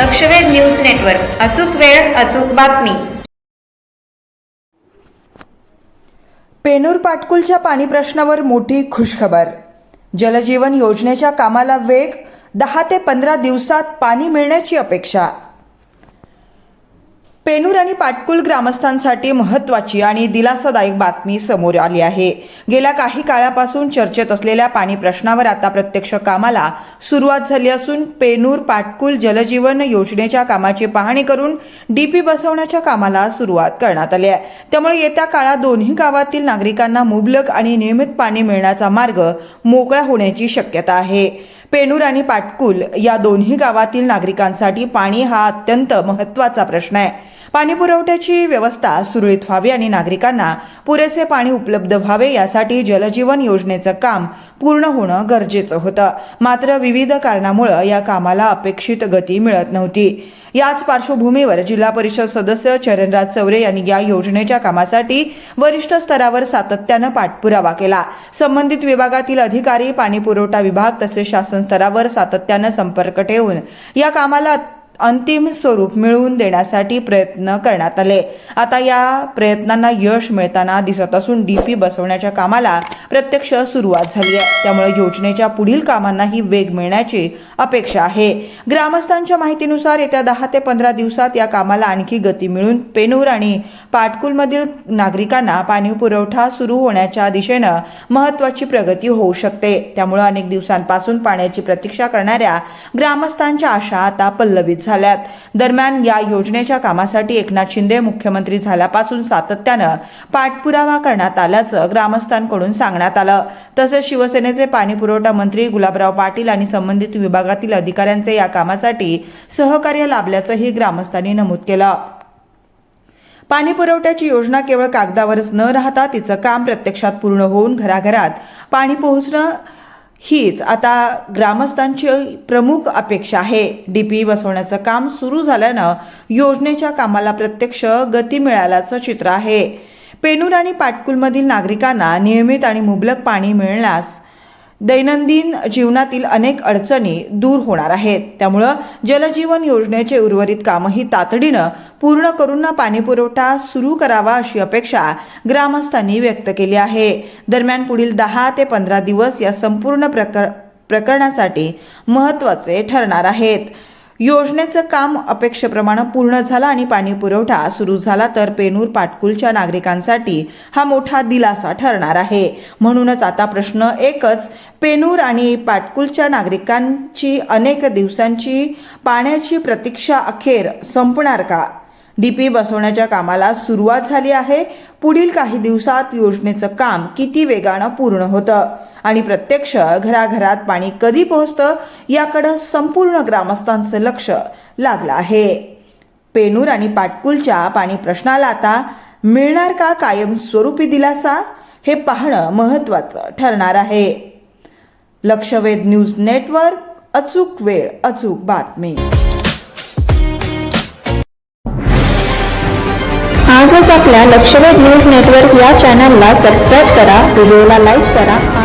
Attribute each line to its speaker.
Speaker 1: लक्षवेध news network, अचूक वेळ अचूक बातमी।
Speaker 2: पेनूर पाटकुलच्या पाणी प्रश्नावर मोठी खुशखबर। जलजीवन योजनेच्या कामाला वेग, 10 ते 15 दिवसात पाणी मिळण्याची अपेक्षा। पेनूर आणि पाटकुल ग्रामस्थांसाठी महत्त्वाची आणि दिलासादायक बातमी समोर आली आहे। गेल्या काही काळापासून चर्चेत असलेल्या पाणी प्रश्नावर आता प्रत्यक्ष कामाला सुरुवात झाली असून पेनूर पाटकुल जलजीवन योजनेच्या कामाची पाहणी करून डीपी बसवण्याच्या कामाला सुरुवात करण्यात आली आहे। त्यामुळे येत्या काळात दोन्ही गावातील नागरिकांना मुबलक आणि नियमित पाणी मिळण्याचा मार्ग मोकळा होण्याची शक्यता आहे। पेनूर आणि पाटकुल या दोन्ही गावातील नागरिकांसाठी पाणी हा अत्यंत महत्त्वाचा प्रश्न आहे। पाणी पुरवठ्याची व्यवस्था सुरळीत व्हावी आणि नागरिकांना पुरेसे पाणी उपलब्ध व्हावे यासाठी जलजीवन योजनेचं काम पूर्ण होणं गरजेचं होतं। मात्र विविध कारणामुळे या कामाला अपेक्षित गती मिळत नव्हती। याच पार्श्वभूमीवर जिल्हा परिषद सदस्य चरणराज चौरे यांनी या योजनेच्या कामासाठी वरिष्ठ स्तरावर सातत्यानं पाठपुरावा केला। संबंधित विभागातील अधिकारी, पाणी पुरवठा विभाग तसेच शासन स्तरावर सातत्यानं संपर्क ठेवून या कामाला अंतिम स्वरूप मिळवून देण्यासाठी प्रयत्न करण्यात आले। आता या प्रयत्नांना यश मिळताना दिसत असून डीपी बसवण्याच्या कामाला प्रत्यक्ष सुरुवात झाली आहे। त्यामुळे योजनेच्या पुढील कामांनाही वेग मिळण्याची अपेक्षा आहे। ग्रामस्थांच्या माहितीनुसार येत्या 10 ते 15 दिवसात या कामाला आणखी गती मिळून पेनूर आणि पाटकुलमधील नागरिकांना पाणी पुरवठा सुरू होण्याच्या दिशेनं महत्त्वाची प्रगती होऊ शकते। त्यामुळे अनेक दिवसांपासून पाण्याची प्रतीक्षा करणाऱ्या ग्रामस्थांच्या आशा आता पल्लवित झाल्यात। दरम्यान या योजनेच्या कामासाठी एकनाथ शिंदे मुख्यमंत्री झाल्यापासून सातत्यानं पाठपुरावा करण्यात आल्याचं ग्रामस्थांकडून सांगण्यात आलं। तसेच शिवसेनेचे पाणी पुरवठा मंत्री गुलाबराव पाटील आणि संबंधित विभागातील अधिकाऱ्यांचे या कामासाठी सहकार्य लाभल्याचंही ग्रामस्थांनी नमूद केलं। पाणी पुरवठ्याची योजना केवळ कागदावरच न राहता तिचं काम प्रत्यक्षात पूर्ण होऊन घराघरात पाणी पोहोचणं हीच आता ग्रामस्थांची प्रमुख अपेक्षा आहे। डीपी बसवण्याचं काम सुरू झाल्यानं योजनेच्या कामाला प्रत्यक्ष गती मिळाल्याचं चित्र आहे। पेनूर आणि पाटकुलमधील नागरिकांना नियमित आणि मुबलक पाणी मिळण्यास दैनंदिन जीवनातील अनेक अडचणी दूर होणार आहेत। त्यामुळे जलजीवन योजनेचे उर्वरित कामही तातडीनं पूर्ण करून पाणी पुरवठा सुरू करावा अशी अपेक्षा ग्रामस्थांनी व्यक्त केली आहे। दरम्यान पुढील 10 ते 15 दिवस या संपूर्ण प्रकरणासाठी महत्त्वाचे ठरणार आहेत। योजनेचं काम अपेक्षेप्रमाणे पूर्ण झालं आणि पाणी पुरवठा सुरू झाला तर पेनूर पाटकुलच्या नागरिकांसाठी हा मोठा दिलासा ठरणार आहे। म्हणूनच आता प्रश्न एकच, पेनूर आणि पाटकुलच्या नागरिकांची अनेक दिवसांची पाण्याची प्रतीक्षा अखेर संपणार का? डीपी बसवण्याच्या कामाला सुरुवात झाली आहे। पुढील काही दिवसात योजनेचं काम किती वेगानं पूर्ण होतं आणि प्रत्यक्ष घराघरात पाणी कधी पोहोचतं याकडे संपूर्ण ग्रामस्थांचं लक्ष लागलं आहे। पेनूर आणि पाटकुलच्या पाणी प्रश्नाला आता मिळणार का कायम स्वरूपी दिलासा, हे पाहणं महत्त्वाचं ठरणार आहे। लक्षवेध न्यूज नेटवर्क, अचूक वेळ अचूक बातमी।
Speaker 3: आजच आपल्या लक्षवेध न्यूज नेटवर्क या चॅनलला सबस्क्राईब करा, व्हिडिओला लाईक करा।